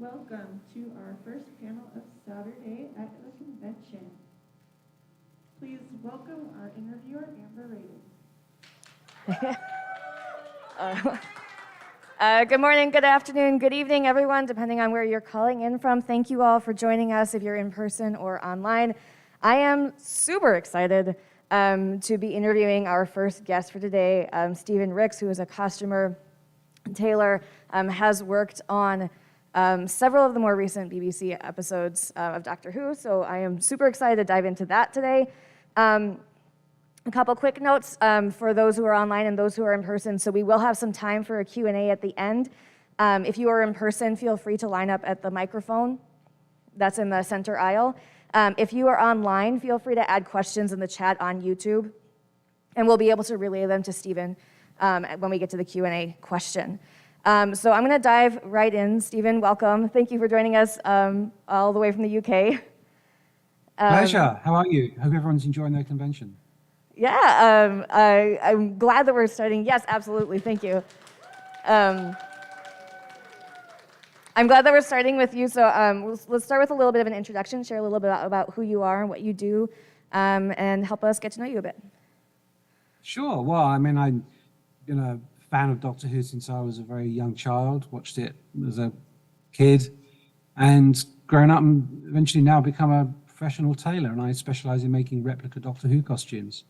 welcome to our first panel of Saturday at the convention. Please welcome our interviewer, Amber Raden. Good morning, good afternoon, good evening, everyone, depending on where you're calling in from. Thank you all for joining us if you're in person or online. I am super excited to be interviewing our first guest for today, Stephen Ricks, who is a costumer tailor, has worked on several of the more recent BBC episodes of Doctor Who, so I am super excited to dive into that today. A couple quick notes for those who are online and those who are in person. So we will have some time for a Q&A at the end. If you are in person, feel free to line up at the microphone. That's in the center aisle. If you are online, feel free to add questions in the chat on YouTube, and we'll be able to relay them to Stephen when we get to the Q&A question. So I'm going to dive right in. Stephen, welcome. Thank you for joining us all the way from the UK. Pleasure. How are you? Hope everyone's enjoying their convention. Yeah, I'm glad that we're starting. Yes, absolutely. Thank you. I'm glad that we're starting with you. So let's start with a little bit of an introduction, share a little bit about who you are and what you do, and help us get to know you a bit. Sure. Well, I mean, I've been a fan of Doctor Who since I was a very young child, watched it as a kid, and grown up and eventually now become a professional tailor, and I specialize in making replica Doctor Who costumes.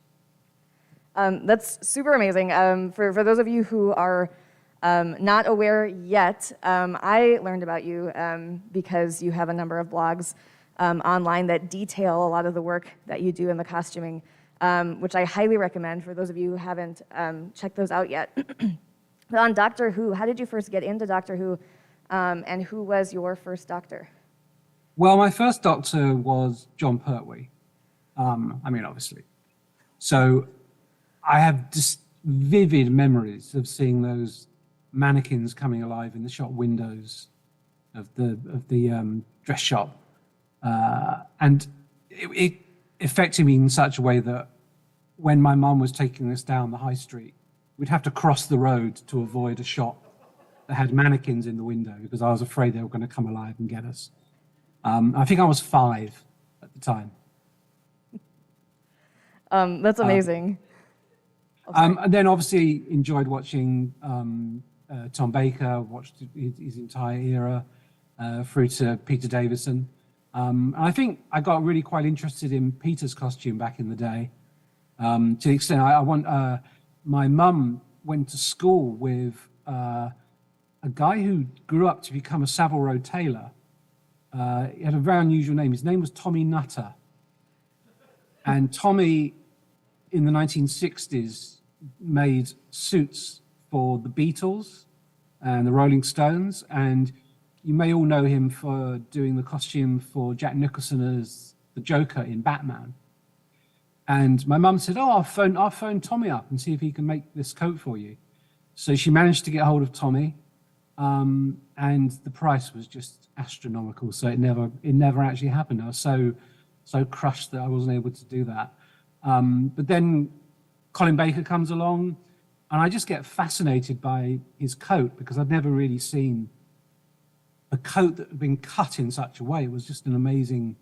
That's super amazing. For those of you who are not aware yet, I learned about you because you have a number of blogs online that detail a lot of the work that you do in the costuming, which I highly recommend for those of you who haven't checked those out yet. But on Doctor Who, how did you first get into Doctor Who, and who was your first Doctor? Well, my first Doctor was John Pertwee. I mean, obviously. So I have just vivid memories of seeing those mannequins coming alive in the shop windows of the dress shop, and it affected me in such a way that when my mum was taking us down the high street, we'd have to cross the road to avoid a shop that had mannequins in the window because I was afraid they were going to come alive and get us. I think I was 5 at the time. That's amazing. And then obviously enjoyed watching Tom Baker, watched his entire era through to Peter Davison. And I think I got really quite interested in Peter's costume back in the day. To the extent my mum went to school with a guy who grew up to become a Savile Row tailor. He had a very unusual name. His name was Tommy Nutter. And Tommy, in the 1960s, made suits for the Beatles and the Rolling Stones. And you may all know him for doing the costume for Jack Nicholson as the Joker in Batman. And my mum said, I'll phone Tommy up and see if he can make this coat for you. So she managed to get hold of Tommy. And the price was just astronomical, so it never actually happened. I was so crushed that I wasn't able to do that. But then Colin Baker comes along, and I just get fascinated by his coat because I'd never really seen a coat that had been cut in such a way. It was just an amazing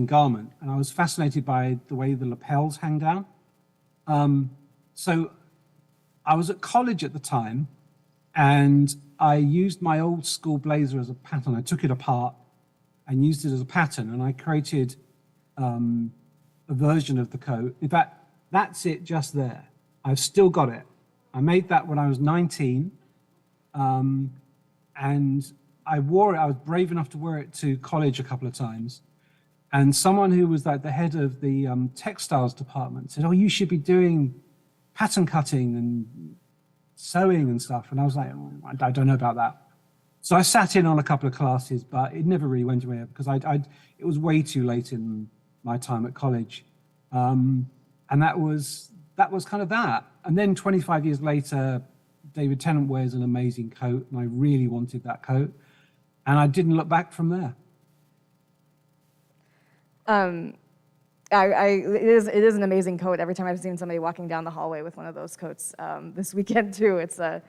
garment, and I was fascinated by the way the lapels hang down. So I was at college at the time, and I used my old school blazer as a pattern. I took it apart and used it as a pattern, and I created a version of the coat. In fact, that's it just there. I've still got it. I made that when I was 19, and I wore it. I was brave enough to wear it to college a couple of times. And someone who was like the head of the textiles department said, you should be doing pattern cutting and sewing and stuff. And I was like, I don't know about that. So I sat in on a couple of classes, but it never really went anywhere because it was way too late in my time at college. And that was kind of that. And then 25 years later, David Tennant wears an amazing coat, and I really wanted that coat. And I didn't look back from there. It is an amazing coat. Every time I've seen somebody walking down the hallway with one of those coats this weekend too, it's a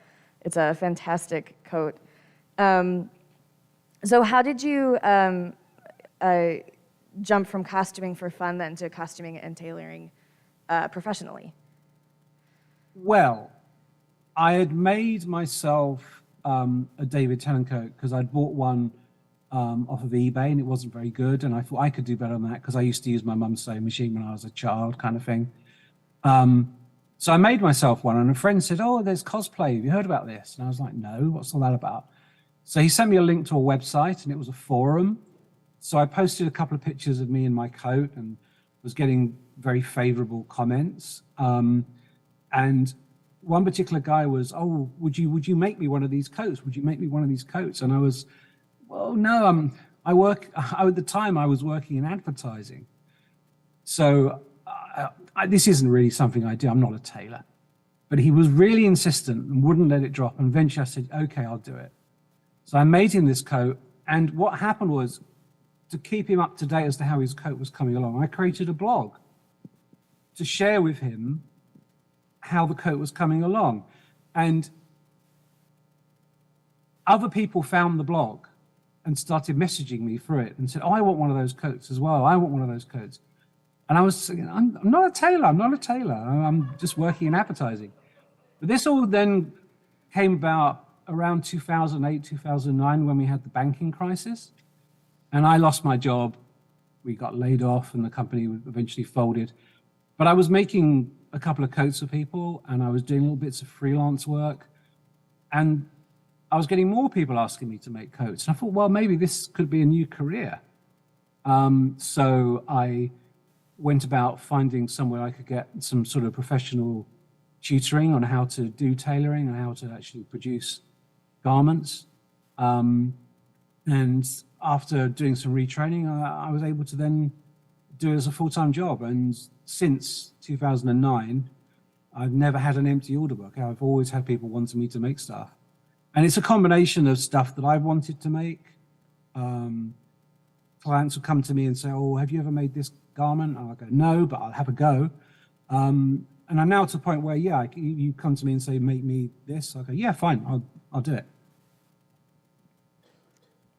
fantastic coat. So how did you jump from costuming for fun then to costuming and tailoring professionally? Well, I had made myself a David Tennant coat because I'd bought one off of eBay and it wasn't very good. And I thought I could do better than that because I used to use my mum's sewing machine when I was a child, kind of thing. So I made myself one, and a friend said, "Oh, there's cosplay. Have you heard about this?" And I was like, "No, what's all that about?" So he sent me a link to a website, and it was a forum. So I posted a couple of pictures of me in my coat and was getting very favorable comments. And one particular guy was, "Oh, would you make me one of these coats? Would you make me one of these coats?" And I was, "Well, no, at the time I was working in advertising. So this isn't really something I do. I'm not a tailor." But he was really insistent and wouldn't let it drop. And eventually I said, "Okay, I'll do it." So I made him this coat. And what happened was, to keep him up to date as to how his coat was coming along, I created a blog to share with him how the coat was coming along. And other people found the blog and started messaging me through it and said, "Oh, I want one of those coats as well. I want one of those coats." And I was saying, I'm not a tailor. I'm not a tailor. I'm just working in advertising. But this all then came about around 2008, 2009, when we had the banking crisis. And I lost my job. We got laid off and the company eventually folded. But I was making a couple of coats for people and I was doing little bits of freelance work. And I was getting more people asking me to make coats. And I thought, well, maybe this could be a new career. So I went about finding somewhere I could get some sort of professional tutoring on how to do tailoring and how to actually produce garments. And after doing some retraining, I was able to then do it as a full-time job. And since 2009, I've never had an empty order book. I've always had people wanting me to make stuff. And it's a combination of stuff that I've wanted to make. Clients will come to me and say, "Oh, have you ever made this garment?" I'll go, "No, but I'll have a go." And I'm now to the point where, yeah, you come to me and say, "Make me this." I go, "Yeah, fine, I'll do it."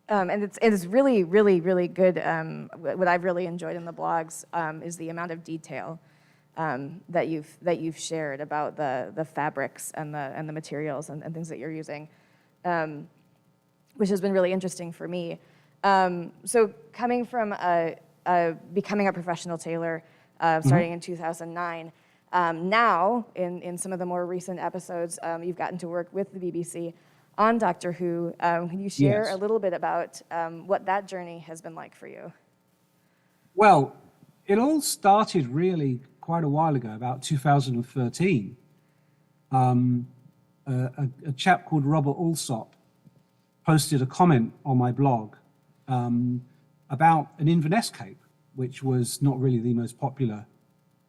And it's really, really, really good. What I've really enjoyed in the blogs is the amount of detail that you've shared about the fabrics and the materials and things that you're using, which has been really interesting for me. So coming from becoming a professional tailor, starting in 2009, now in some of the more recent episodes, you've gotten to work with the BBC on Doctor Who. Can you share Yes. a little bit about what that journey has been like for you? Well, it all started really quite a while ago, about 2013. A chap called Robert Alsop posted a comment on my blog about an Inverness cape, which was not really the most popular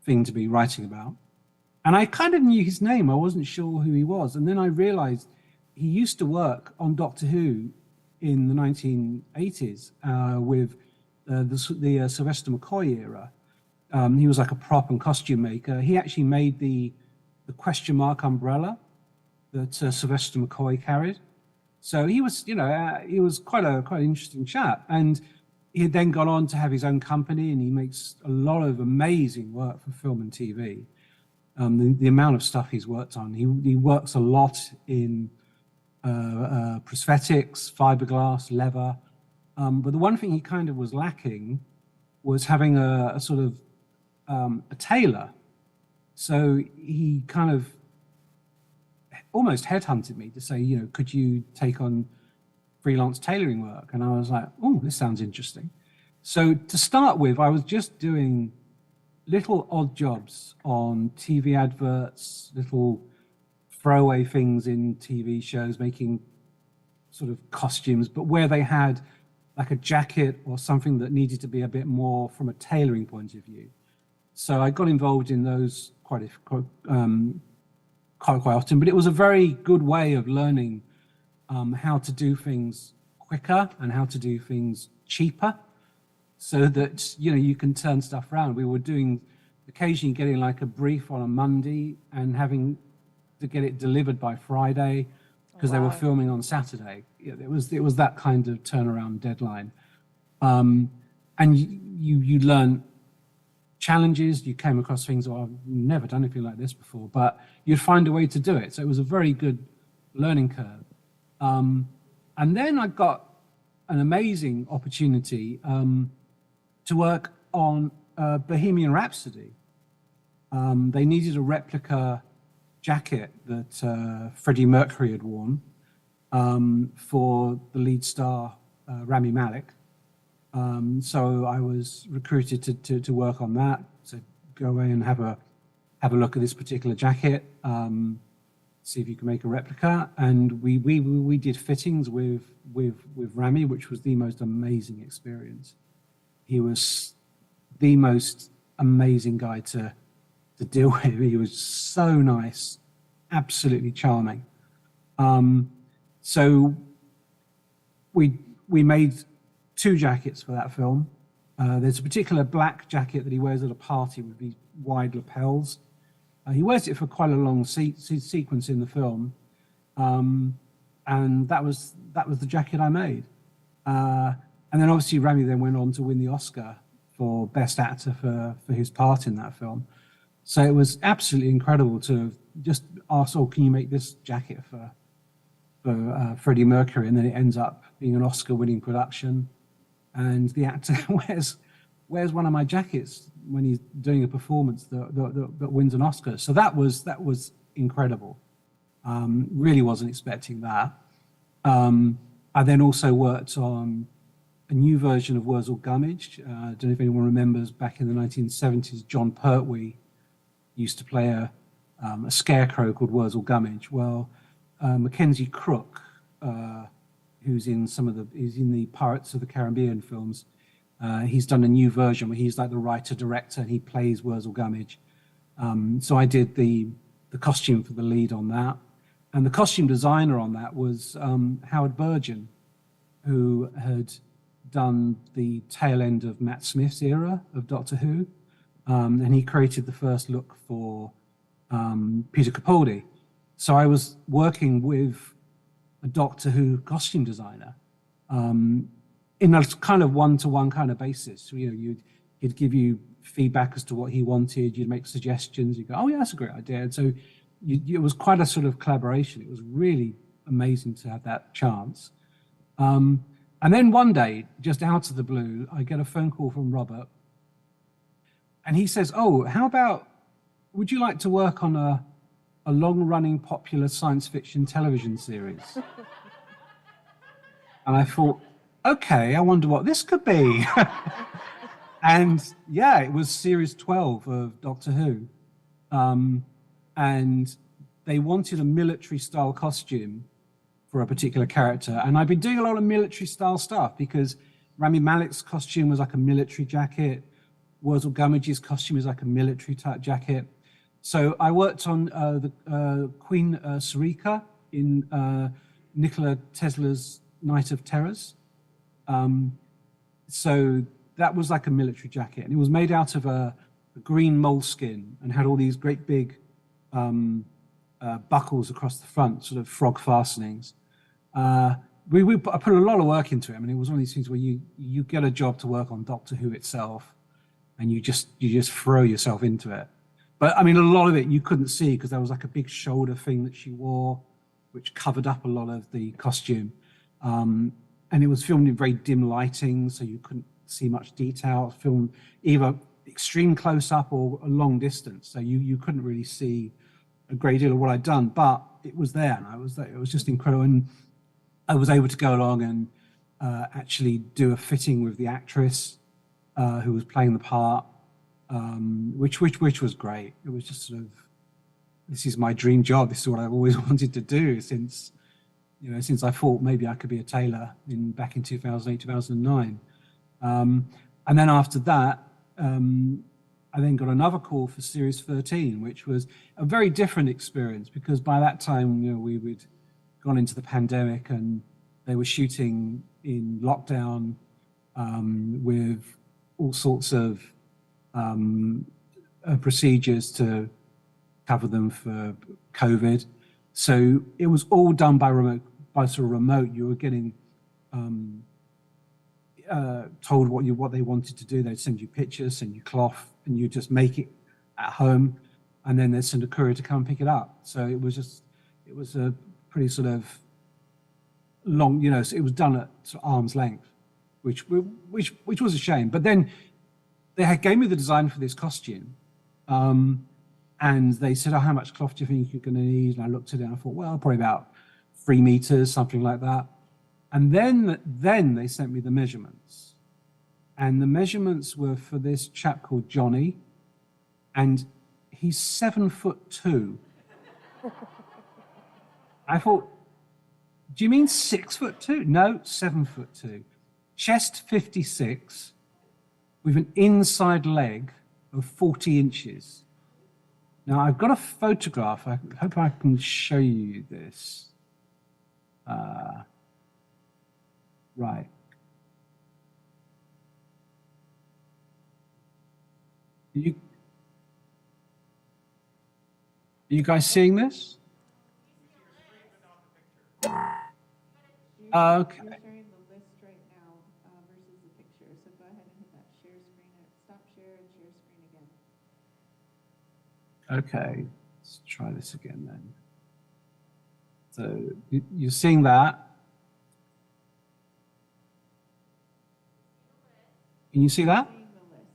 thing to be writing about. And I kind of knew his name. I wasn't sure who he was. And then I realized he used to work on Doctor Who in the 1980s with the Sylvester McCoy era. He was like a prop and costume maker. He actually made the question mark umbrella that Sylvester McCoy carried. So he was, he was quite an interesting chap. And he had then gone on to have his own company, and he makes a lot of amazing work for film and TV. The amount of stuff he's worked on. He works a lot in prosthetics, fiberglass, leather. But the one thing he kind of was lacking was having a sort of a tailor. So he kind of almost headhunted me to say, could you take on freelance tailoring work? And I was like, oh, this sounds interesting. So to start with, I was just doing little odd jobs on TV adverts, little throwaway things in TV shows, making sort of costumes, but where they had like a jacket or something that needed to be a bit more from a tailoring point of view. So I got involved in those quite often, but it was a very good way of learning how to do things quicker and how to do things cheaper, so that you can turn stuff around. We were doing occasionally getting like a brief on a Monday and having to get it delivered by Friday. because they were Wow. filming on Saturday. It was that kind of turnaround deadline. And you learn challenges. You came across things, oh, I've never done anything like this before, but you'd find a way to do it. So it was a very good learning curve. And then I got an amazing opportunity to work on Bohemian Rhapsody. They needed a replica jacket that Freddie Mercury had worn for the lead star, Rami Malek. So I was recruited to work on that, to go away and have a look at this particular jacket, see if you can make a replica. And we did fittings with Rami, which was the most amazing experience. He was the most amazing guy to deal with. He was so nice, absolutely charming. So we made 2 jackets for that film. There's a particular black jacket that he wears at a party with these wide lapels. He wears it for quite a long sequence in the film, and that was the jacket I made. And then obviously Rami then went on to win the Oscar for Best Actor for his part in that film. So it was absolutely incredible to just ask, oh, can you make this jacket for Freddie Mercury? And then it ends up being an Oscar-winning production. And the actor wears one of my jackets when he's doing a performance that wins an Oscar. So that was incredible. Really wasn't expecting that. I then also worked on a new version of Wurzel Gummidge. I don't know if anyone remembers, back in the 1970s, John Pertwee used to play a scarecrow called Wurzel Gummidge. Well, Mackenzie Crook, who's in the Pirates of the Caribbean films, he's done a new version where he's like the writer-director, and he plays Wurzel Gummidge. So I did the costume for the lead on that. And the costume designer on that was Howard Burgeon, who had done the tail end of Matt Smith's era of Doctor Who. And he created the first look for Peter Capaldi. So I was working with a Doctor Who costume designer in a kind of one-to-one kind of basis. So, he'd give you feedback as to what he wanted. You'd make suggestions. You'd go, oh yeah, that's a great idea. And so it was quite a sort of collaboration. It was really amazing to have that chance. And then one day, just out of the blue, I get a phone call from Robert, and he says, oh, how about, would you like to work on a long-running popular science fiction television series? And I thought, okay, I wonder what this could be. And yeah, it was series 12 of Doctor Who. And they wanted a military-style costume for a particular character. And I've been doing a lot of military-style stuff because Rami Malek's costume was like a military jacket. Wurzel Gummidge's costume is like a military-type jacket. So I worked on the Queen Sarika in Nikola Tesla's Night of Terrors. So that was like a military jacket, and it was made out of a green moleskin and had all these great big buckles across the front, sort of frog fastenings. I put a lot of work into it. I mean, it was one of these things where you get a job to work on Doctor Who itself, and you just throw yourself into it. But I mean, a lot of it you couldn't see because there was like a big shoulder thing that she wore, which covered up a lot of the costume. And it was filmed in very dim lighting, so you couldn't see much detail. Filmed either extreme close up or a long distance, so you couldn't really see a great deal of what I'd done. But it was there, and it was just incredible. And I was able to go along and actually do a fitting with the actress who was playing the part, which was great. It was just sort of, this is my dream job. This is what I've always wanted to do since I thought maybe I could be a tailor back in 2008, 2009. And then after that, I then got another call for Series 13, which was a very different experience because by that time, we'd gone into the pandemic and they were shooting in lockdown with all sorts of procedures to cover them for COVID. So it was all done by sort of remote. You were getting told what they wanted to do. They'd send you pictures, send you cloth, and you just make it at home, and then they'd send a courier to come and pick it up. So it was a pretty sort of long, so it was done at sort of arm's length, which was a shame. But then they gave me the design for this costume, and they said, "Oh, how much cloth do you think you're going to need?" And I looked at it and I thought, well, probably about 3 meters, something like that. And then they sent me the measurements, and the measurements were for this chap called Johnny, and he's 7'2". I thought, do you mean 6'2"? No, 7'2". Chest 56, with an inside leg of 40 inches. Now I've got a photograph. I hope I can show you this. Right. Are you guys seeing this? Okay. You're sharing the list right now versus the picture. So go ahead and hit that share screen. Stop share and share screen again. Okay. Let's try this again then. So you're seeing that. Can you see that? Seeing the list.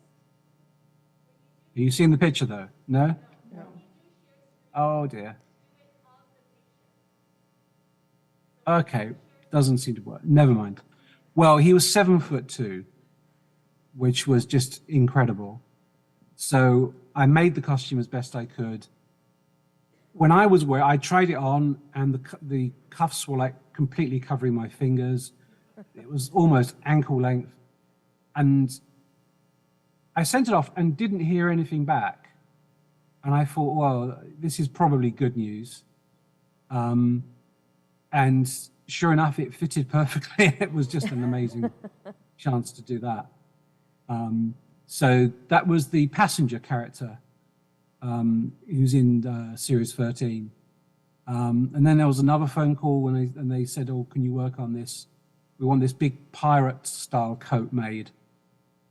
Are you seeing the picture though? No? No. Oh dear. Okay, doesn't seem to work. Never mind. Well, he was 7'2", which was just incredible. So I made the costume as best I could. When I was wearing, I tried it on, and the cuffs were like completely covering my fingers. It was almost ankle length. And I sent it off and didn't hear anything back. And I thought, well, this is probably good news. And sure enough, it fitted perfectly. It was just an amazing chance to do that. So that was the passenger character who's in series 13. And then there was another phone call and they said, oh, can you work on this? We want this big pirate style coat made.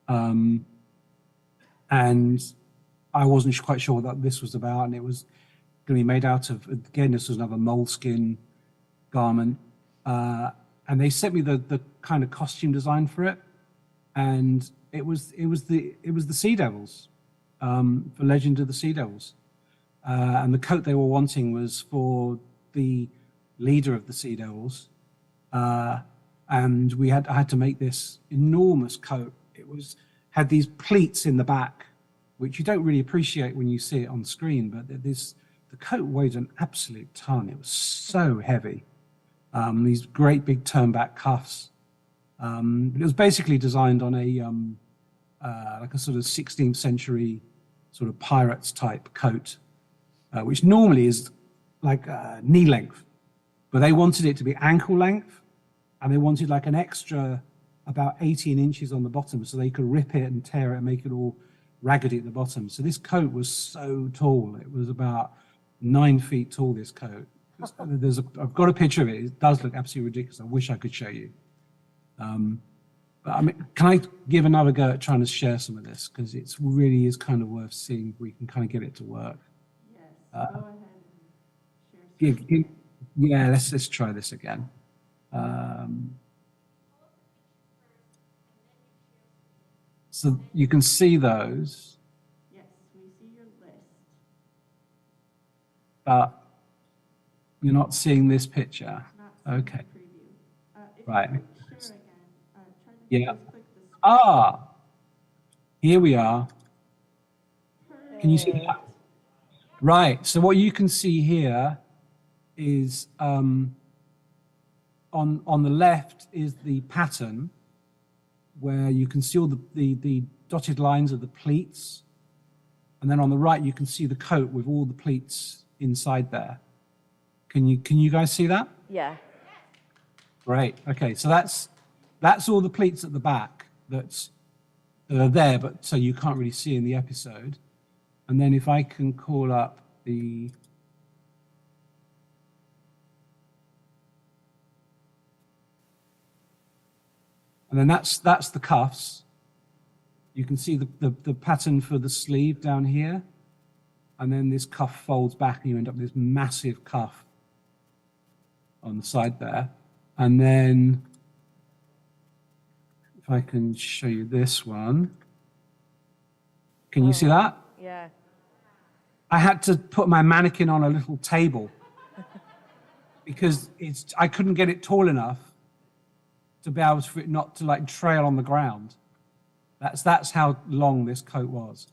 And I wasn't quite sure what this was about. And it was going to be made out of, again, this was another moleskin garment. And they sent me the kind of costume design for it. And it was the Sea Devils, for Legend of the Sea Devils. And the coat they were wanting was for the leader of the Sea Devils. And I had to make this enormous coat. It had these pleats in the back, which you don't really appreciate when you see it on screen, but the coat weighed an absolute ton. It was so heavy. These great big turn-back cuffs. It was basically designed on like a sort of 16th century sort of pirates type coat, which normally is like knee length, but they wanted it to be ankle length, and they wanted like an extra about 18 inches on the bottom so they could rip it and tear it and make it all raggedy at the bottom. So this coat was so tall. It was about 9 feet tall, this coat. I've got a picture of it. It does look absolutely ridiculous. I wish I could show you. But I mean, can I give another go at trying to share some of this? Because it really is kind of worth seeing if we can kind of get it to work. Yes, go ahead and share screen. Yeah, let's try this again. So you can see those. Yes, we see your list. But you're not seeing this picture. Not seeing Okay. the preview. If Right. you click share again, try to Yeah. just click the screen. Ah, here we are. Can you see that? Right. So what you can see here is on the left is the pattern, where you can see all the dotted lines of the pleats, and then on the right you can see the coat with all the pleats inside there. Can you guys see that? Yeah. Great. Okay, so that's all the pleats at the back that are there, but so you can't really see in the episode. And then if I can call up the And then that's the cuffs. You can see the pattern for the sleeve down here. And then this cuff folds back and you end up with this massive cuff on the side there. And then if I can show you this one. Can you see that? Yeah. I had to put my mannequin on a little table because I couldn't get it tall enough to be able for it not to like trail on the ground. That's how long this coat was.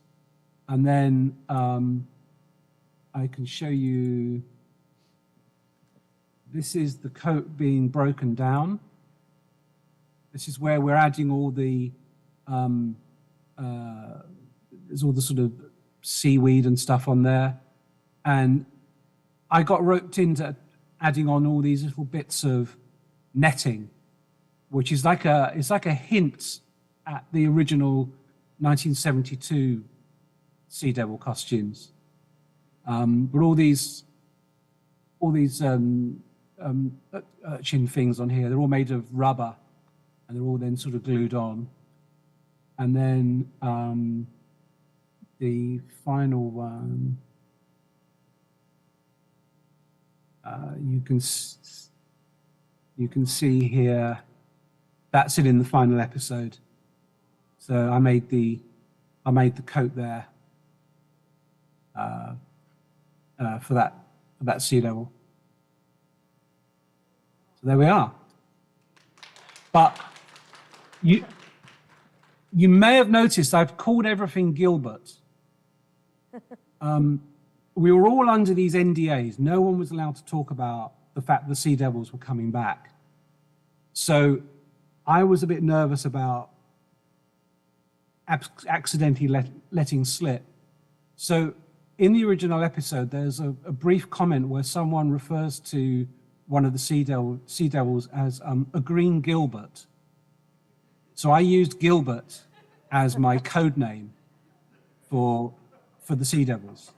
And then I can show you, this is the coat being broken down. This is where we're adding all the, there's all the sort of seaweed and stuff on there. And I got roped into adding on all these little bits of netting, which is it's like a hint at the original 1972 Sea Devil costumes. But all these urchin things on here, they're all made of rubber, and they're all then sort of glued on. And then the final one, you can see here, that's it in the final episode. So I made the coat there for that Sea Devil. So there we are. But you may have noticed I've called everything Gilbert. We were all under these NDAs. No one was allowed to talk about the fact the Sea Devils were coming back. So I was a bit nervous about accidentally letting slip. So in the original episode, there's a brief comment where someone refers to one of the Sea Devils as a green Gilbert. So I used Gilbert as my code name for the Sea Devils.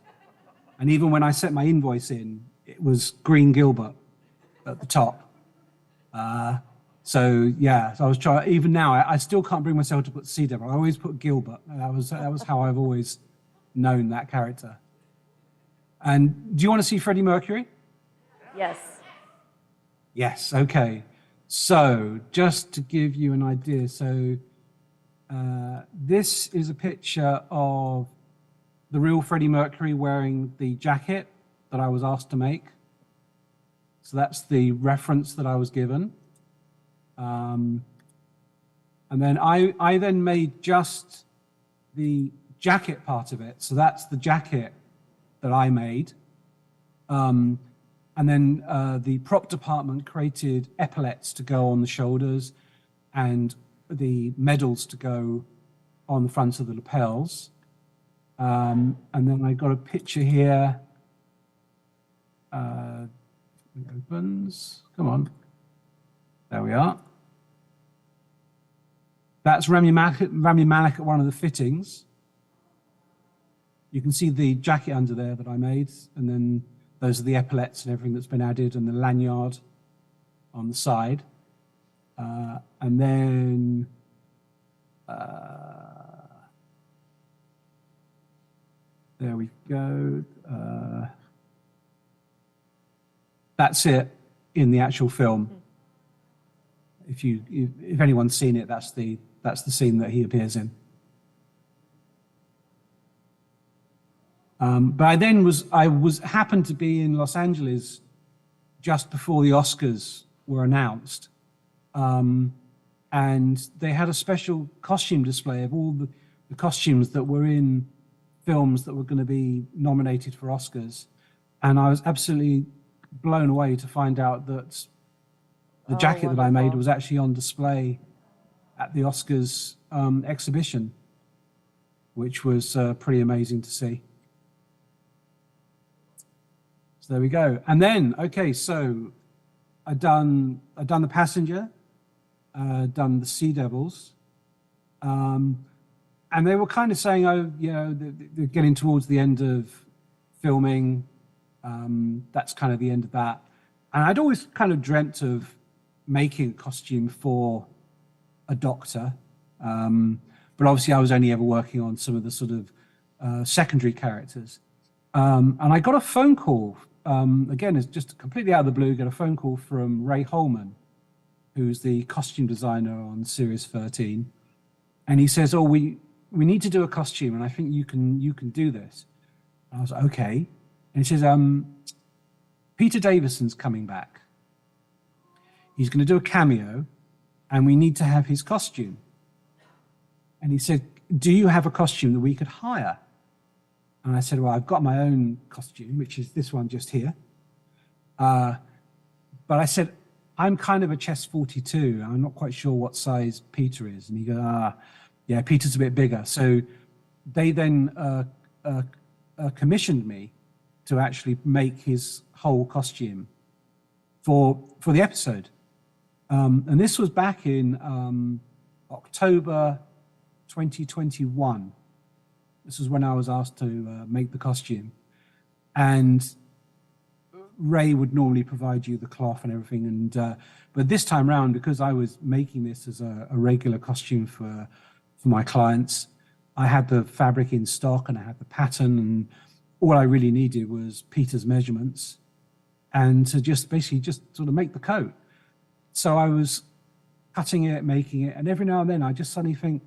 And even when I sent my invoice in, it was Green Gilbert at the top. So yeah, so I was trying. Even now, I still can't bring myself to put Sea Devil. I always put Gilbert. That was how I've always known that character. And do you want to see Freddie Mercury? Yes. Yes. Okay. So just to give you an idea, so this is a picture of the real Freddie Mercury wearing the jacket that I was asked to make. So that's the reference that I was given. And then I then made just the jacket part of it. So that's the jacket that I made. And then the prop department created epaulets to go on the shoulders and the medals to go on the front of the lapels. And then I got a picture here. It opens. Come on. There we are. That's Rami Malek at one of the fittings. You can see the jacket under there that I made, and then those are the epaulets and everything that's been added, and the lanyard on the side. And then there we go. That's it in the actual film. If anyone's seen it, that's the scene that he appears in. But I happened to be in Los Angeles just before the Oscars were announced, and they had a special costume display of all the costumes that were in films that were going to be nominated for Oscars, and I was absolutely blown away to find out that the jacket that I made was actually on display at the Oscars exhibition, which was pretty amazing to see. So there we go. And then, okay, so I'd done the Passenger, done the Sea Devils, and they were kind of saying, oh, you know, they're getting towards the end of filming. That's kind of the end of that. And I'd always kind of dreamt of making a costume for a doctor, but obviously I was only ever working on some of the sort of secondary characters. And I got a phone call, again, it's just completely out of the blue, got a phone call from Ray Holman, who's the costume designer on Series 13. And he says, oh, we need to do a costume, and I think you can do this. And I was like, okay. And he says, Peter Davison's coming back. He's going to do a cameo, and we need to have his costume. And he said, do you have a costume that we could hire? And I said, well, I've got my own costume, which is this one just here. But I said, I'm kind of a chest 42. I'm not quite sure what size Peter is. And he goes, yeah, Peter's a bit bigger. So they then commissioned me to actually make his whole costume for the episode. And this was back in October 2021. This was when I was asked to make the costume. And Ray would normally provide you the cloth and everything. And but this time round, because I was making this as a regular costume for my clients, I had the fabric in stock and I had the pattern, and all I really needed was Peter's measurements and to just basically just sort of make the coat. So I was cutting it, making it, and every now and then I just suddenly think,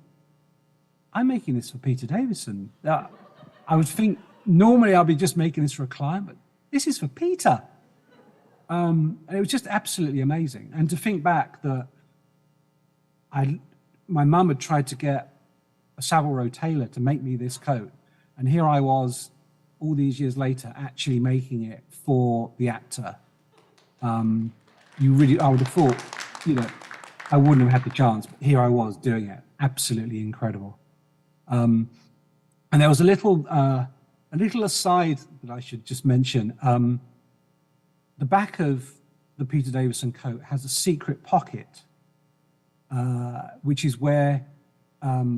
I'm making this for Peter Davison. I would think normally I'll be just making this for a client, but this is for Peter. And it was just absolutely amazing. And to think back that my mum had tried to get a Savile Row tailor to make me this coat, and here I was all these years later actually making it for the actor. I would have thought, I wouldn't have had the chance, but here I was doing it. Absolutely incredible. And there was a little aside that I should just mention. The back of the Peter Davison coat has a secret pocket, which is where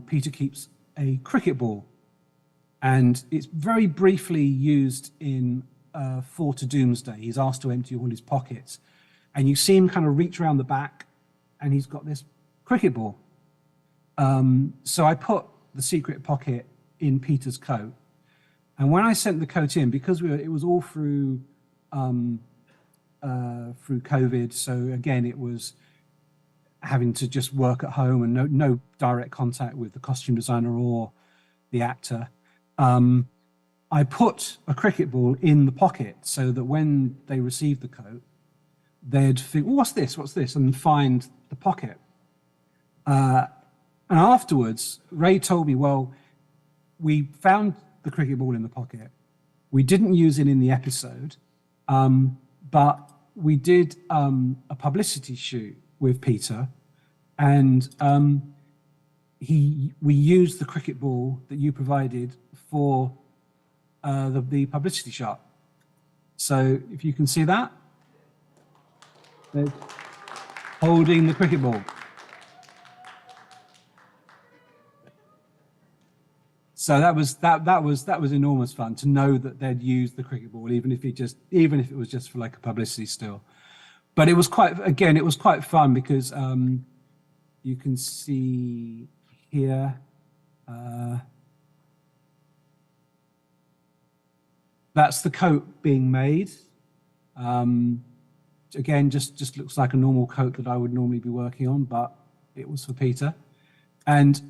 Peter keeps a cricket ball. And it's very briefly used in 4 to Doomsday. He's asked to empty all his pockets. And you see him kind of reach around the back, and he's got this cricket ball. So I put the secret pocket in Peter's coat. And when I sent the coat in, because it was all through COVID, so again, it was having to just work at home and no direct contact with the costume designer or the actor. I put a cricket ball in the pocket so that when they received the coat, they'd think, oh, what's this? And find the pocket. And afterwards, Ray told me, well, we found the cricket ball in the pocket. We didn't use it in the episode, but we did a publicity shoot with Peter, and we used the cricket ball that you provided for the publicity shot. So if you can see that, they're holding the cricket ball. So that was enormous fun to know that they'd used the cricket ball, even if it was just for like a publicity still. But it was quite fun because you can see here. That's the coat being made. Again, just looks like a normal coat that I would normally be working on, but it was for Peter. And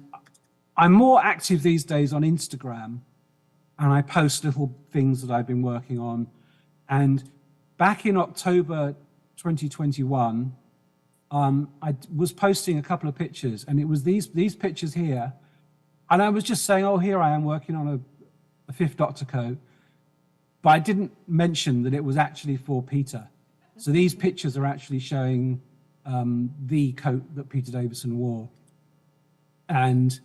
I'm more active these days on Instagram, and I post little things that I've been working on. And back in October 2021, I was posting a couple of pictures, and it was these pictures here. And I was just saying, oh, here I am working on a Fifth Doctor coat. But I didn't mention that it was actually for Peter. So these pictures are actually showing the coat that Peter Davison wore. And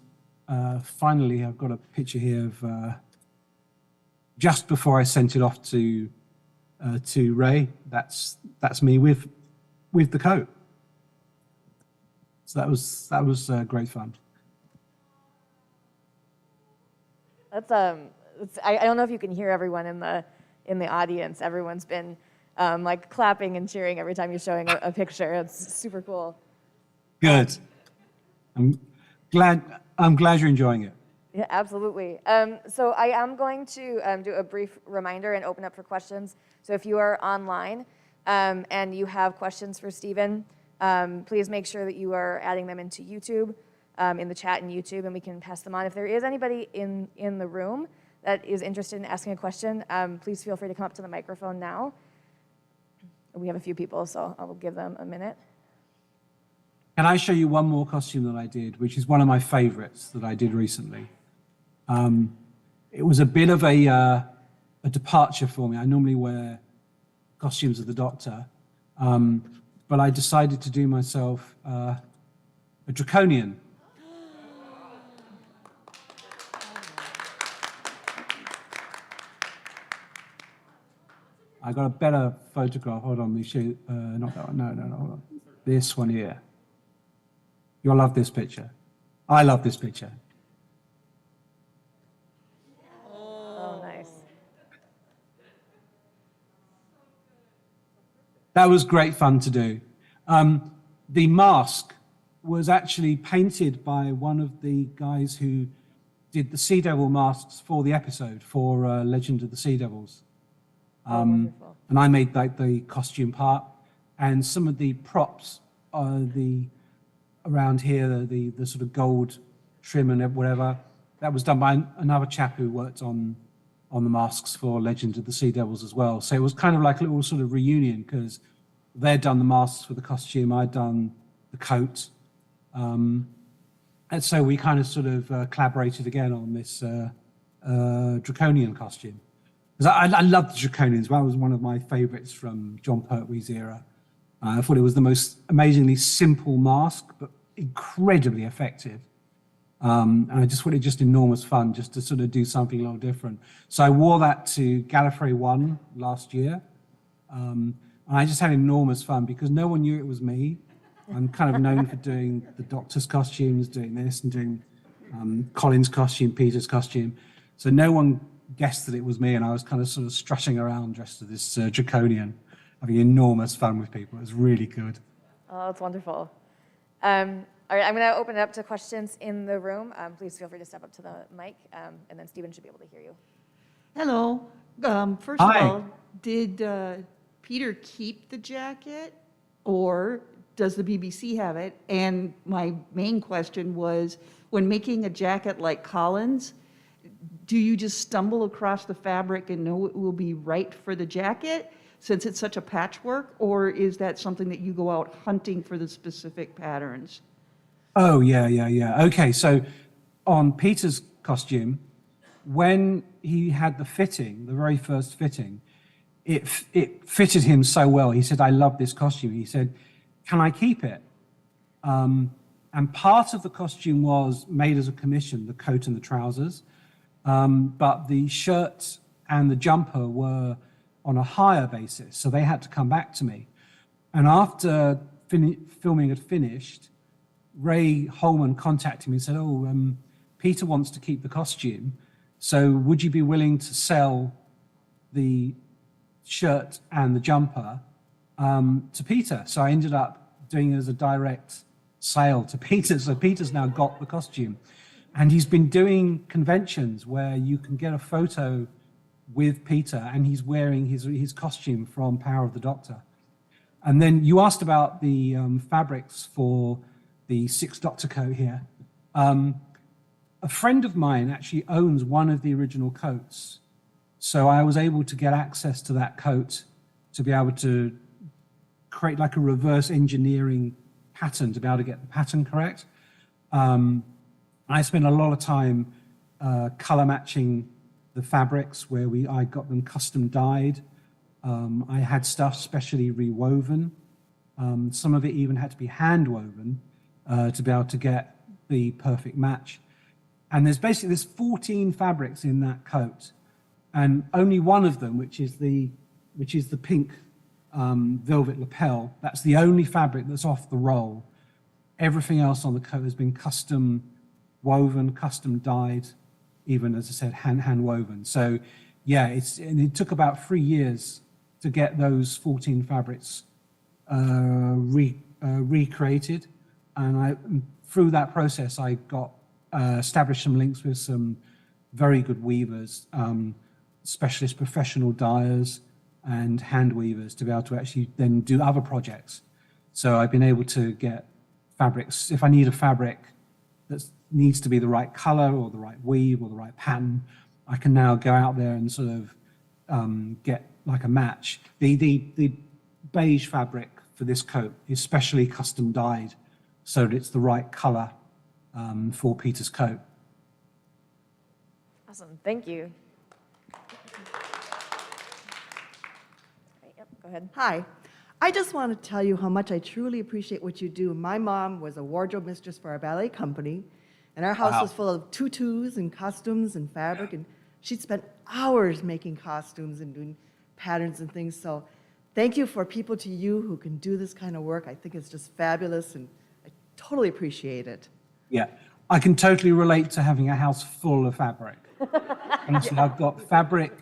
finally, I've got a picture here of just before I sent it off to Ray. That's me with the coat. So that was great fun. That's I don't know if you can hear everyone in the audience. Everyone's been like clapping and cheering every time you're showing a picture. It's super cool. Good. I'm glad. I'm glad you're enjoying it. Yeah, absolutely. So I am going to do a brief reminder and open up for questions. So if you are online and you have questions for Stephen, please make sure that you are adding them into YouTube, in the chat in YouTube, and we can pass them on. If there is anybody in the room that is interested in asking a question, please feel free to come up to the microphone now. We have a few people, so I'll give them a minute. Can I show you one more costume that I did, which is one of my favorites that I did recently? It was a bit of a departure for me. I normally wear costumes of the Doctor, but I decided to do myself a draconian. I got a better photograph. Hold on, let me show you. Not that one. No, hold on. This one here. You'll love this picture. I love this picture. Oh, nice. That was great fun to do. The mask was actually painted by one of the guys who did the Sea Devil masks for the episode for Legend of the Sea Devils. And I made like the costume part, and some of the props, around here, the sort of gold trim and whatever, that was done by another chap who worked on the masks for Legend of the Sea Devils as well. So it was kind of like a little sort of reunion, because they'd done the masks for the costume, I'd done the coat. And so we kind of sort of collaborated again on this draconian costume. Because I loved the draconians. That was one of my favorites from John Pertwee's era. I thought it was the most amazingly simple mask, but incredibly effective. And I just thought it just enormous fun just to sort of do something a little different. So I wore that to Gallifrey 1 last year. And I just had enormous fun because no one knew it was me. I'm kind of known for doing the Doctor's costumes, doing this and doing Colin's costume, Peter's costume. So no one guessed that it was me, and I was kind of sort of strutting around dressed as this draconian, having enormous fun with people. It was really good. Oh, that's wonderful. All right, I'm going to open it up to questions in the room. Please feel free to step up to the mic, and then Stephen should be able to hear you. Hello. First Hi. of all, did Peter keep the jacket, or does the BBC have it? And my main question was, when making a jacket like Colin's, do you just stumble across the fabric and know it will be right for the jacket, since it's such a patchwork, or is that something that you go out hunting for the specific patterns? Oh, yeah. Okay, so on Peter's costume, when he had the fitting, the very first fitting, it fitted him so well. He said, I love this costume. He said, can I keep it? And part of the costume was made as a commission, the coat and the trousers. But the shirt and the jumper were on a hire basis, so they had to come back to me. And after filming had finished, Ray Holman contacted me and said, Peter wants to keep the costume, so would you be willing to sell the shirt and the jumper to Peter? So I ended up doing it as a direct sale to Peter, so Peter's now got the costume. And he's been doing conventions where you can get a photo with Peter and he's wearing his costume from Power of the Doctor. And then you asked about the fabrics for the Sixth Doctor coat here. A friend of mine actually owns one of the original coats. So I was able to get access to that coat to be able to create like a reverse engineering pattern to be able to get the pattern correct. I spent a lot of time color matching the fabrics where I got them custom dyed. I had stuff specially rewoven. Some of it even had to be hand woven to be able to get the perfect match. And there's 14 fabrics in that coat, and only one of them, which is the pink velvet lapel, that's the only fabric that's off the roll. Everything else on the coat has been custom woven, custom dyed, even, as I said, hand woven. So yeah, and it took about 3 years to get those 14 fabrics recreated. And through that process, I got established some links with some very good weavers, specialist professional dyers and hand weavers to be able to actually then do other projects. So I've been able to get fabrics. If I need a fabric that needs to be the right color or the right weave or the right pattern, I can now go out there and sort of get like a match. The beige fabric for this coat is specially custom dyed so that it's the right color for Peter's coat. Awesome, thank you. Yep, go ahead. Hi. I just want to tell you how much I truly appreciate what you do. My mom was a wardrobe mistress for our ballet company, and our house was full of tutus and costumes and fabric, and she'd spent hours making costumes and doing patterns and things. So thank you for people to you who can do this kind of work. I think it's just fabulous, and I totally appreciate it. Yeah, I can totally relate to having a house full of fabric. Honestly, I've got fabric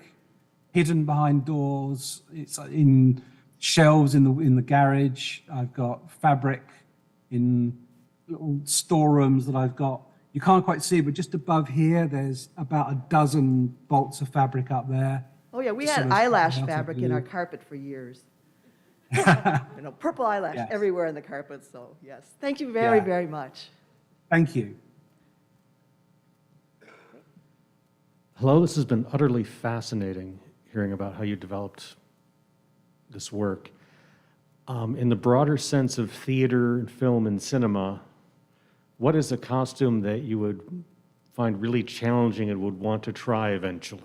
hidden behind doors. It's in shelves in the garage. I've got fabric in little storerooms that I've got. You can't quite see, but just above here, there's about a dozen bolts of fabric up there. Oh yeah, we Just had sort of eyelash melted fabric in blue. our carpet for years. Purple eyelash Yes. everywhere in the carpet, so yes. Thank you very, Yeah. very much. Thank you. Hello, this has been utterly fascinating hearing about how you developed this work. In the broader sense of theater, and film, and cinema, what is a costume that you would find really challenging and would want to try eventually?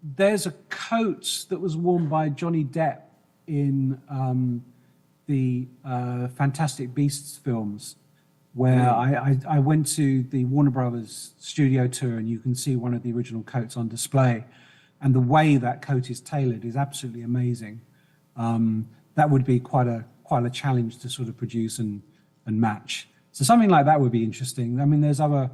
There's a coat that was worn by Johnny Depp in the Fantastic Beasts films, where I went to the Warner Brothers studio tour, and you can see one of the original coats on display. And the way that coat is tailored is absolutely amazing. That would be quite a challenge to sort of produce and match. So something like that would be interesting. I mean, there's other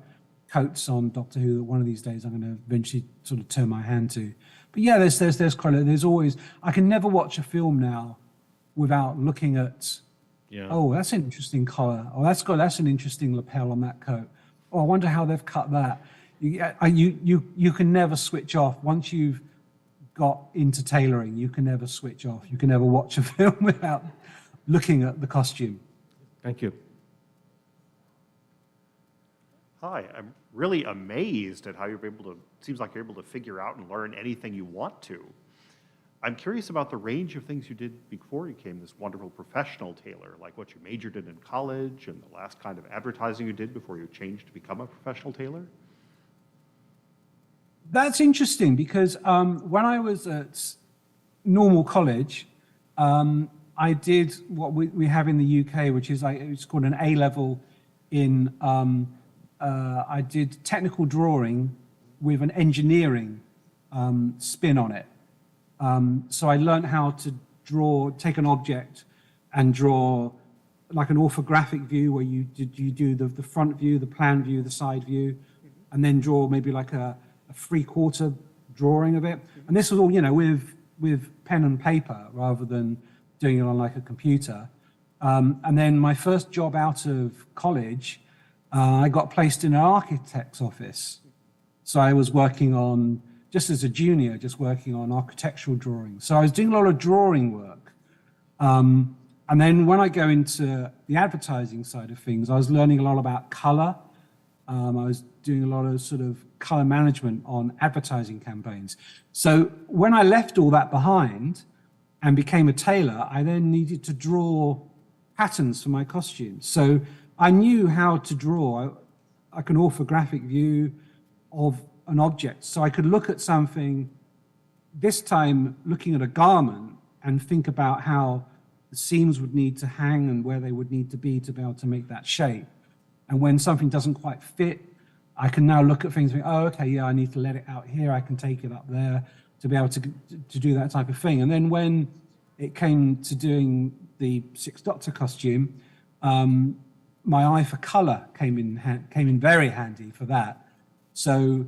coats on Doctor Who that one of these days I'm going to eventually sort of turn my hand to. But yeah, there's quite a, there's always, I can never watch a film now without looking at, Yeah. oh, that's an interesting collar. Oh, that's an interesting lapel on that coat. Oh, I wonder how they've cut that. You can never switch off. Once you've got into tailoring, you can never switch off. You can never watch a film without looking at the costume. Thank you. Hi, I'm really amazed at how you're able to, seems like you're able to figure out and learn anything you want to. I'm curious about the range of things you did before you became this wonderful professional tailor, like what you majored in college and the last kind of advertising you did before you changed to become a professional tailor. That's interesting because when I was at normal college, I did what we have in the UK, which is it's called an A-level in, I did technical drawing with an engineering spin on it. So I learned how to take an object and draw like an orthographic view where you do the front view, the plan view, the side view, and then draw maybe like a three-quarter drawing of it. And this was all, with pen and paper rather than doing it on like a computer. And then my first job out of college, I got placed in an architect's office. So I was working on, just as a junior, just working on architectural drawings. So I was doing a lot of drawing work. And then when I go into the advertising side of things, I was learning a lot about color. I was doing a lot of sort of color management on advertising campaigns. So when I left all that behind and became a tailor, I then needed to draw patterns for my costumes. So I knew how to draw like an orthographic view of an object. So I could look at something, this time looking at a garment, and think about how the seams would need to hang and where they would need to be able to make that shape. And when something doesn't quite fit, I can now look at things and think, oh, okay, yeah, I need to let it out here. I can take it up there to be able to do that type of thing. And then when it came to doing the Sixth Doctor costume, my eye for color came in very handy for that. So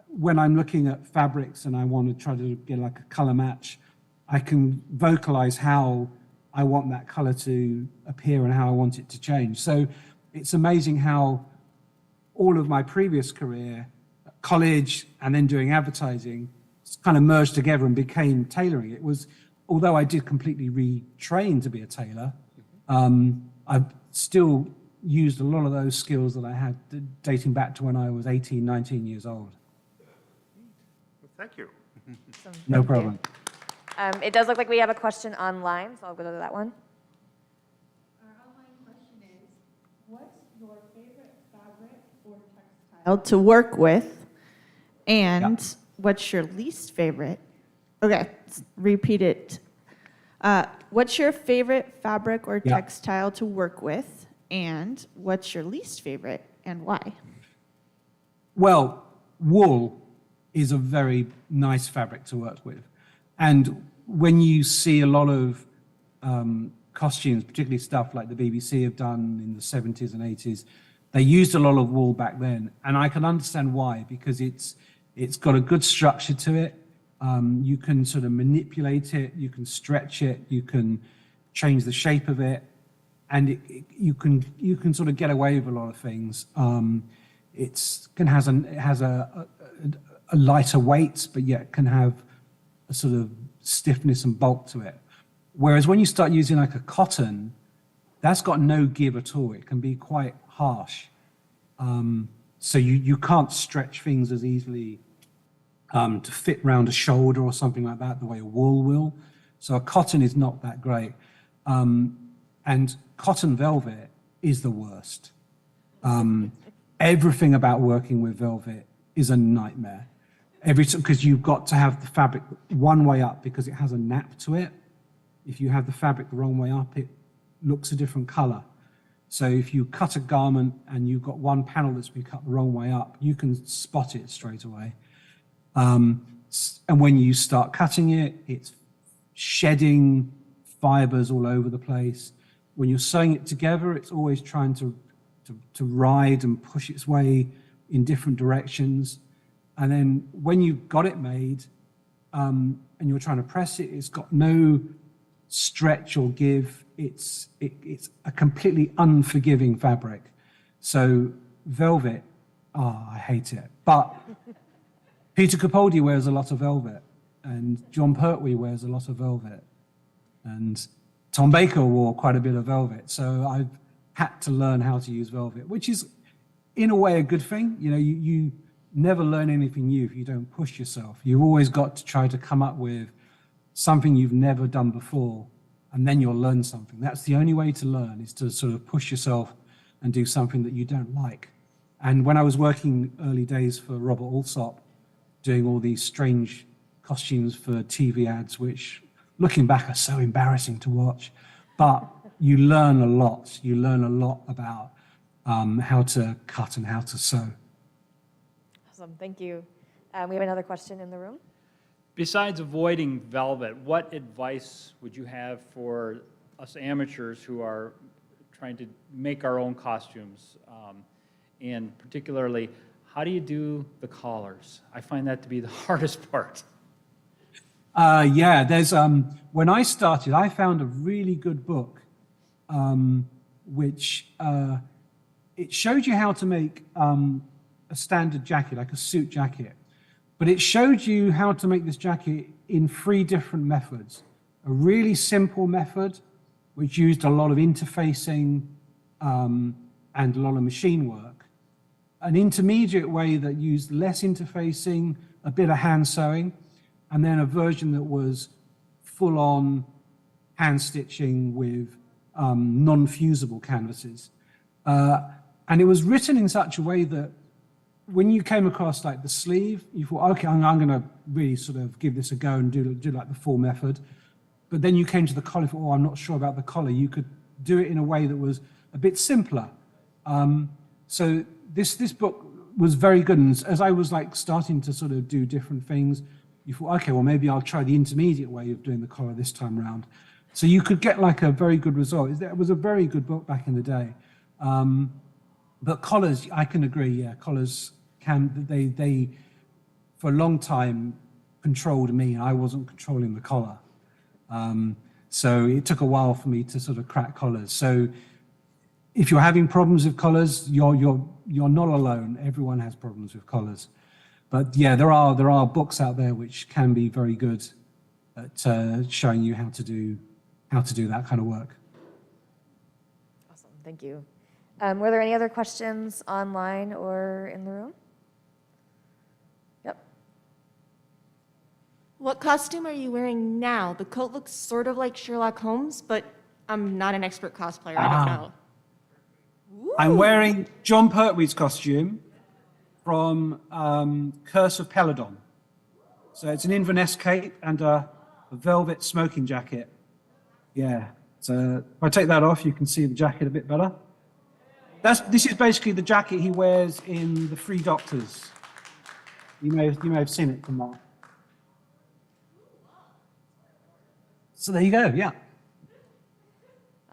when I'm looking at fabrics and I want to try to get like a color match, I can vocalize how I want that color to appear and how I want it to change. So it's amazing how all of my previous career, college and then doing advertising, kind of merged together and became tailoring. It was, although I did completely retrain to be a tailor, I've still used a lot of those skills that I had dating back to when I was 18, 19 years old. Well, thank you. Awesome. No Thank you. problem. It does look like we have a question online, so I'll go to that one. Our online question is, what's your favorite fabric or textile to work with? And what's your least favorite? Okay, repeat it. What's your favorite fabric or Yeah. textile to work with? And what's your least favorite and why? Well, wool is a very nice fabric to work with. And when you see a lot of costumes, particularly stuff like the BBC have done in the 70s and 80s, they used a lot of wool back then. And I can understand why, because it's got a good structure to it. You can sort of manipulate it, you can stretch it, you can change the shape of it, and you can sort of get away with a lot of things. It has a lighter weight, but yet can have a sort of stiffness and bulk to it. Whereas when you start using like a cotton, that's got no give at all. It can be quite harsh. So you can't stretch things as easily to fit round a shoulder or something like that, the way a wool will. So a cotton is not that great. And cotton velvet is the worst. Everything about working with velvet is a nightmare. Because you've got to have the fabric one way up because it has a nap to it. If you have the fabric the wrong way up, it looks a different color. So if you cut a garment and you've got one panel that's been cut the wrong way up, you can spot it straight away. And when you start cutting it, it's shedding fibers all over the place. When you're sewing it together, it's always trying to ride and push its way in different directions. And then when you've got it made and you're trying to press it, it's got no stretch or give. It's a completely unforgiving fabric. So velvet, I hate it. But Peter Capaldi wears a lot of velvet, and John Pertwee wears a lot of velvet, and Tom Baker wore quite a bit of velvet. So I've had to learn how to use velvet, which is in a way a good thing. You know, you never learn anything new if you don't push yourself. You've always got to try to come up with something you've never done before, and then you'll learn something. That's the only way to learn, is to sort of push yourself and do something that you don't like. And when I was working early days for Robert Alsop, doing all these strange costumes for TV ads, which looking back are so embarrassing to watch, but you learn a lot. You learn a lot about how to cut and how to sew. Awesome, thank you. We have another question in the room. Besides avoiding velvet, what advice would you have for us amateurs who are trying to make our own costumes? And particularly, how do you do the collars? I find that to be the hardest part. Yeah, there's when I started, I found a really good book, which it showed you how to make a standard jacket, like a suit jacket. But it showed you how to make this jacket in 3 different methods. A really simple method, which used a lot of interfacing and a lot of machine work. An intermediate way that used less interfacing, a bit of hand sewing, and then a version that was full-on hand stitching with non-fusible canvases. And it was written in such a way that when you came across like the sleeve, you thought, okay, I'm going to really sort of give this a go and do like the full method. But then you came to the collar, thought, oh, I'm not sure about the collar. You could do it in a way that was a bit simpler. So this book was very good. And as I was like starting to sort of do different things, you thought, okay, well, maybe I'll try the intermediate way of doing the collar this time around. So you could get like a very good result. It was a very good book back in the day. But collars, I can agree, yeah, collars they for a long time controlled me, and I wasn't controlling the collar. So it took a while for me to sort of crack collars. So if you're having problems with collars, you're not alone. Everyone has problems with collars. But yeah, there are books out there which can be very good at showing you how to do that kind of work. Awesome, thank you. Were there any other questions online or in the room? Yep. What costume are you wearing now? The coat looks sort of like Sherlock Holmes, but I'm not an expert cosplayer. I don't know. I'm wearing John Pertwee's costume from Curse of Peladon. So it's an Inverness cape and a velvet smoking jacket. Yeah. So if I take that off, you can see the jacket a bit better. This is basically the jacket he wears in The Three Doctors. You may have seen it from that. So there you go. Yeah.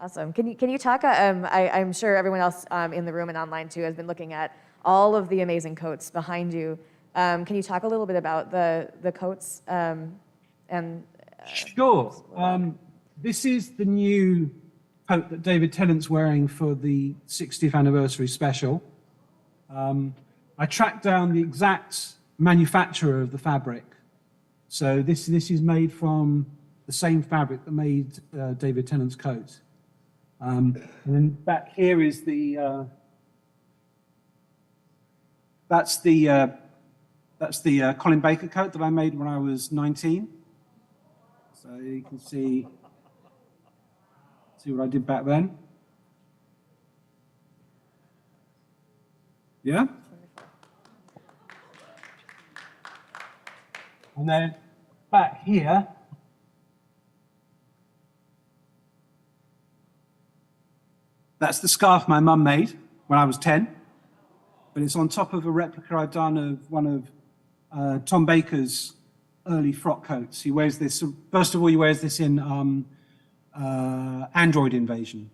Awesome. Can you talk? I'm sure everyone else in the room and online too has been looking at all of the amazing coats behind you. Can you talk a little bit about the coats and? Sure. This is the new coat that David Tennant's wearing for the 60th anniversary special. I tracked down the exact manufacturer of the fabric. So this is made from the same fabric that made David Tennant's coat. And then back here is that's the Colin Baker coat that I made when I was 19. So you can see what I did back then. Yeah. And then back here, that's the scarf my mum made when I was 10, but it's on top of a replica I've done of one of Tom Baker's early frock coats. He wears this, first of all, he wears this in Android Invasion.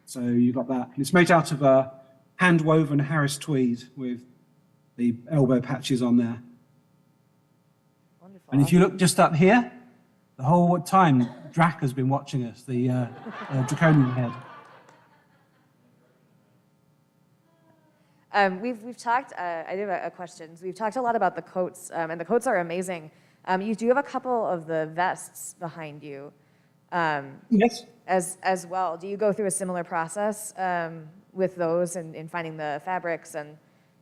So you got that. And it's made out of a hand-woven Harris tweed with the elbow patches on there. Wonderful. And if you look just up here, the whole time Drac has been watching us, the draconian head. We've talked, I do have a question. We've talked a lot about the coats, and the coats are amazing. You do have a couple of the vests behind you. Yes. As well. Do you go through a similar process with those and in finding the fabrics? And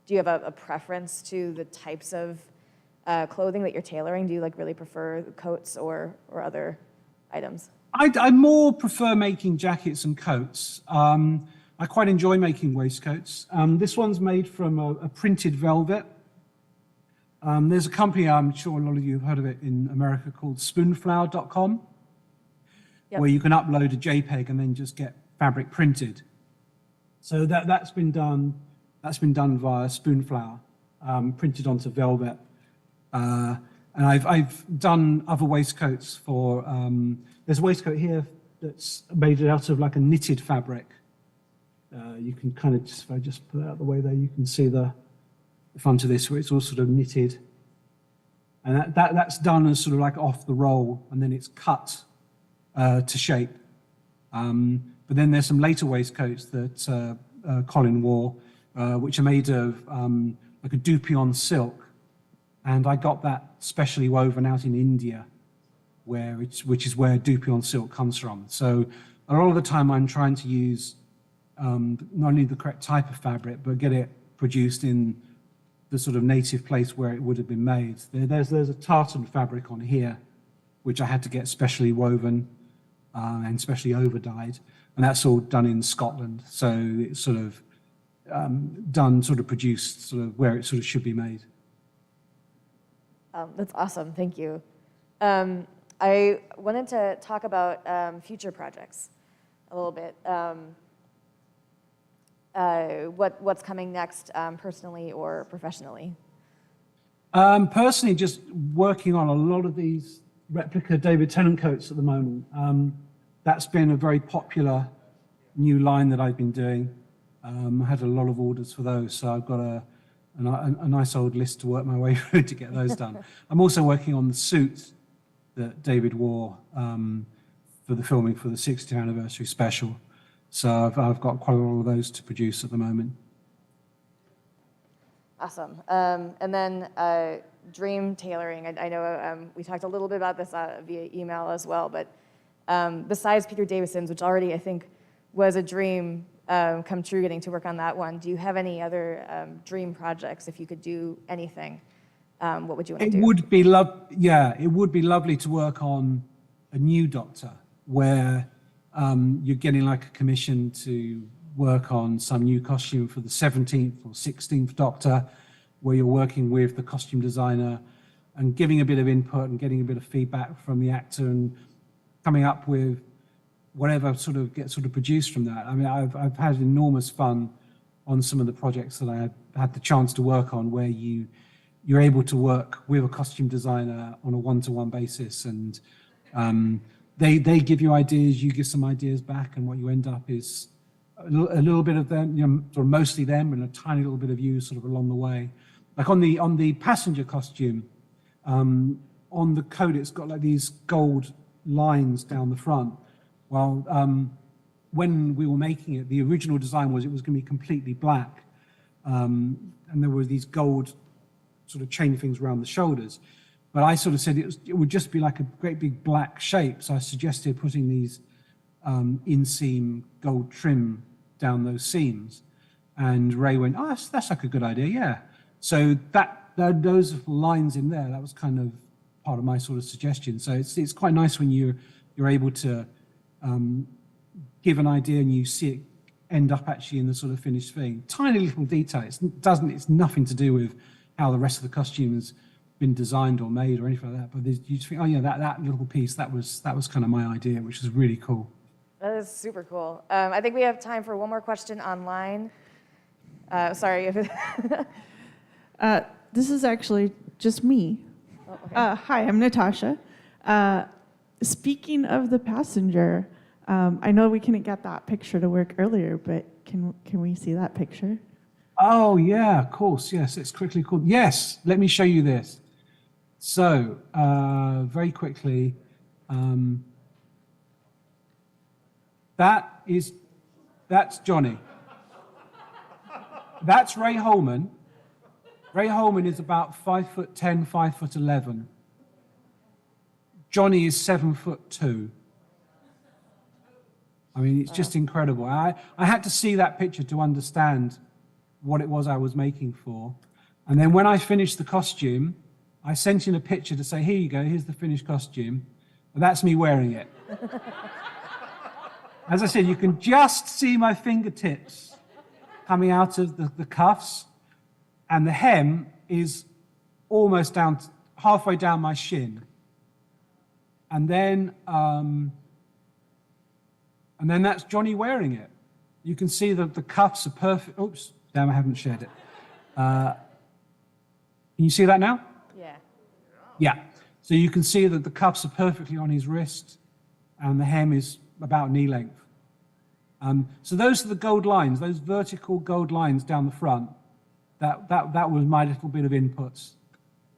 do you have a preference to the types of clothing that you're tailoring? Do you like really prefer coats or other items? I more prefer making jackets and coats. I quite enjoy making waistcoats. This one's made from a printed velvet. There's a company, I'm sure a lot of you have heard of it in America, called spoonflower.com, Yep. where you can upload a JPEG and then just get fabric printed. So that's been done via Spoonflower, printed onto velvet. And I've done other waistcoats for, there's a waistcoat here that's made out of like a knitted fabric. You can kind of just, if I just put it out of the way there, you can see the front of this where it's all sort of knitted. And that's done as sort of like off the roll, and then it's cut to shape. But then there's some later waistcoats that Colin wore, which are made of like a Dupion silk. And I got that specially woven out in India, which is where Dupion silk comes from. So a lot of the time I'm trying to use not only the correct type of fabric, but get it produced in the sort of native place where it would have been made. There's a tartan fabric on here, which I had to get specially woven and specially over-dyed, and that's all done in Scotland. So it's sort of produced sort of where it sort of should be made. That's awesome. Thank you. I wanted to talk about future projects a little bit. What's coming next, personally or professionally? Personally, just working on a lot of these replica David Tennant coats at the moment. That's been a very popular new line that I've been doing. I had a lot of orders for those, so I've got a nice old list to work my way through to get those done. I'm also working on the suit that David wore for the filming for the 60th anniversary special. So I've got quite a lot of those to produce at the moment. Awesome. And then dream tailoring. I know we talked a little bit about this via email as well, but besides Peter Davison's, which already I think was a dream come true getting to work on that one, do you have any other dream projects? If you could do anything, what would you want to do? It would be lovely to work on a new Doctor where you're getting like a commission to work on some new costume for the 17th or 16th Doctor, where you're working with the costume designer and giving a bit of input and getting a bit of feedback from the actor and coming up with whatever gets produced from that. I mean, I've had enormous fun on some of the projects that I had the chance to work on, where you're able to work with a costume designer on a one-to-one basis, and they give you ideas, you give some ideas back, and what you end up is a little bit of them, sort of mostly them, and a tiny little bit of you along the way. Like on the passenger costume, on the coat, it's got like these gold lines down the front. Well, when we were making it, the original design was it was going to be completely black, and there were these gold chain things around the shoulders. But I said it would just be like a great big black shape. So I suggested putting these inseam gold trim down those seams. And Ray went, oh, that's like a good idea, yeah. So those lines in there, that was kind of part of my suggestion. So it's quite nice when you're able to give an idea and you see it end up actually in the finished thing. Tiny little detail. It's nothing to do with how the rest of the costume has been designed or made or anything like that. But you just think, oh yeah, that little piece, that was kind of my idea, which is really cool. That is super cool. I think we have time for one more question online. Sorry. This is actually just me. Oh, okay. Hi, I'm Natasha. Speaking of the passenger, I know we couldn't get that picture to work earlier, but can we see that picture? Oh yeah, of course, yes, it's quickly called. Yes, let me show you this. So, very quickly, that's Johnny. That's Ray Holman. Ray Holman is about 5'10", 5'11". Johnny is 7'2". I mean, it's just incredible. I had to see that picture to understand what it was I was making for. And then when I finished the costume, I sent in a picture to say, here you go, here's the finished costume. And that's me wearing it. As I said, you can just see my fingertips coming out of the cuffs, and the hem is almost down, halfway down my shin. And then that's Johnny wearing it. You can see that the cuffs are perfect. Oops, damn, I haven't shared it. Can you see that now? Yeah. Yeah. So you can see that the cuffs are perfectly on his wrist, and the hem is about knee length. So those are the gold lines, those vertical gold lines down the front. That was my little bit of inputs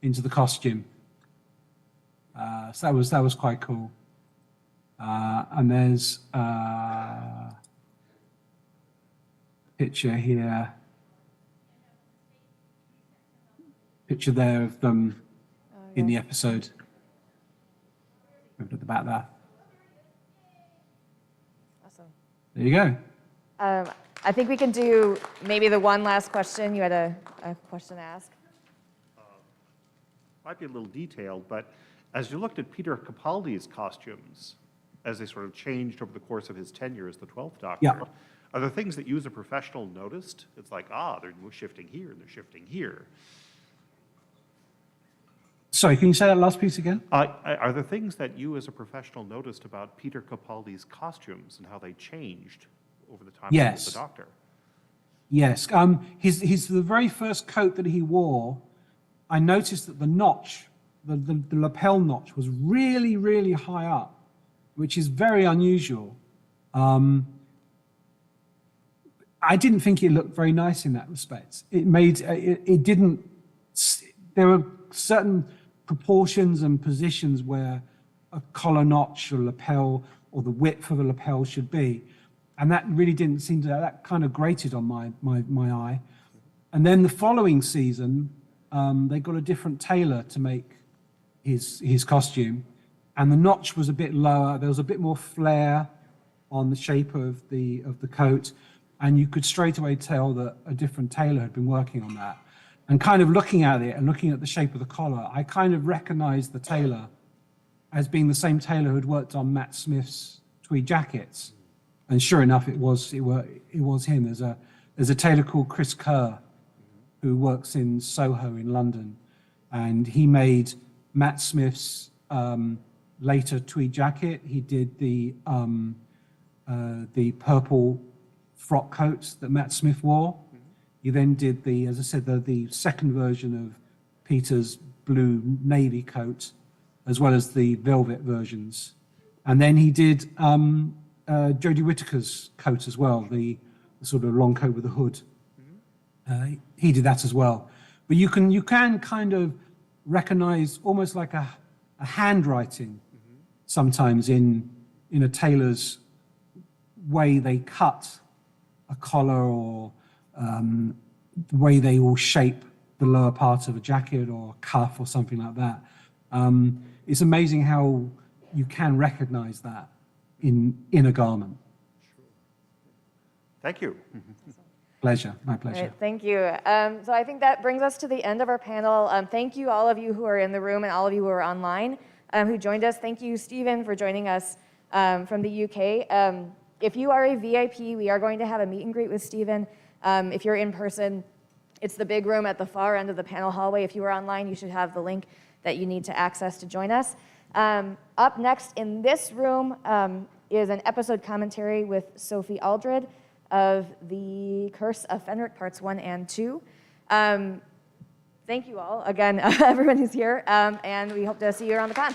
into the costume. So that was quite cool. And there's a picture here. Picture there of them in the episode. Moved at the back there. Awesome. There you go. I think we can do maybe the one last question. You had a question to ask. Might be a little detailed, but as you looked at Peter Capaldi's costumes, as they sort of changed over the course of his tenure as the 12th Doctor, Yeah. are there things that you as a professional noticed? It's like, they're shifting here and they're shifting here. Sorry, can you say that last piece again? Are there things that you as a professional noticed about Peter Capaldi's costumes and how they changed over the time he was the Doctor? Yes. The very first coat that he wore, I noticed that the notch, the lapel notch, was really, really high up, which is very unusual. I didn't think it looked very nice in that respect. It didn't. There were certain proportions and positions where a collar notch or lapel or the width of a lapel should be. And that really didn't seem to, that kind of grated on my eye. And then the following season, they got a different tailor to make his costume. And the notch was a bit lower. There was a bit more flair on the shape of the coat. And you could straight away tell that a different tailor had been working on that. And kind of looking at it and looking at the shape of the collar, I kind of recognized the tailor as being the same tailor who had worked on Matt Smith's tweed jackets. And sure enough, it was him. There's a tailor called Chris Kerr who works in Soho in London, and he made Matt Smith's later tweed jacket. He did the purple frock coats that Matt Smith wore. He then did as I said, the second version of Peter's blue navy coat, as well as the velvet versions. And then he did Jodie Whittaker's coat as well, the sort of long coat with the hood. He did that as well. But you can kind of recognize almost like a handwriting sometimes in a tailor's way they cut a collar, or the way they will shape the lower part of a jacket or a cuff or something like that. It's amazing how you can recognize that in a garment. Thank you. Pleasure, my pleasure. All right, thank you. So I think that brings us to the end of our panel. Thank you, all of you who are in the room and all of you who are online who joined us. Thank you, Stephen, for joining us from the UK. If you are a VIP, we are going to have a meet and greet with Stephen. If you're in person, it's the big room at the far end of the panel hallway. If you are online, you should have the link that you need to access to join us. Up next in this room is an episode commentary with Sophie Aldred of The Curse of Fenric, Parts 1 and 2. Thank you all, again, everyone who's here, and we hope to see you around the con.